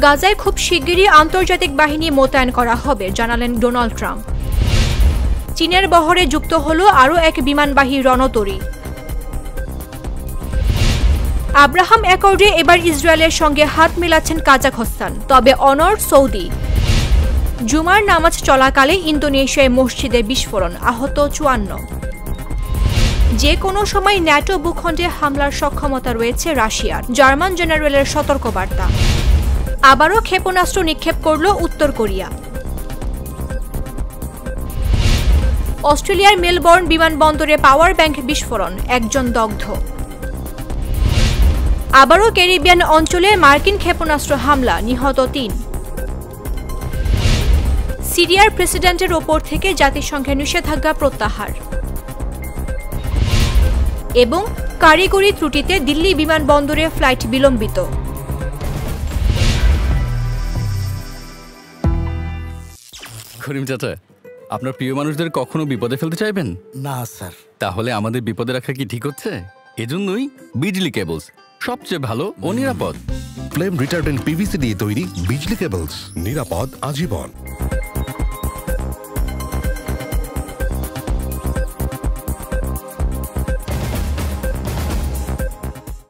গাজায় খুব শিগগিরই আন্তর্জাতিক বাহিনী মোতায়েন করা হবে, জানালেন ডোনাল্ড ট্রাম্প। চীনের বহরে যুক্ত হল আরও এক বিমানবাহী রণতরী। আব্রাহাম অ্যাকর্ডে এবার ইসরায়েলের সঙ্গে হাত মেলাচ্ছেন কাজাখস্তান, তবে অনড় সৌদি। জুমার নামাজ চলাকালে ইন্দোনেশিয়ায় মসজিদে বিস্ফোরণ, আহত 54। যে কোনো সময় ন্যাটো ভূখণ্ডে হামলার সক্ষমতা রয়েছে রাশিয়ার, জার্মান জেনারেলের সতর্কবার্তা। আবারও ক্ষেপণাস্ত্র নিক্ষেপ করল উত্তর কোরিয়া। অস্ট্রেলিয়ার মেলবোর্ন বিমানবন্দরে পাওয়ার ব্যাংক বিস্ফোরণ, একজন দগ্ধ। আবারও ক্যারিবিয়ান অঞ্চলে মার্কিন ক্ষেপণাস্ত্র হামলা, নিহত 3। সিরিয়ার প্রেসিডেন্টের ওপর থেকে জাতিসংঘের নিষেধাজ্ঞা প্রত্যাহার। এবং কারিগরি ত্রুটিতে দিল্লি বিমানবন্দরে ফ্লাইট বিলম্বিত। করিম চাচা, আপনার প্রিয় মানুষদের কখনো বিপদে ফেলতে চাইবেন না স্যার। তাহলে আমাদের বিপদে রাখা কি ঠিক হচ্ছে? এজন্যই বিজলি কেবলস সবচেয়ে ভালো ও নিরাপদ। ফ্লেম রিটার্ডেন্ট পিভিসি দিয়ে তৈরি বিজলি কেবলস, নিরাপদ আজীবন।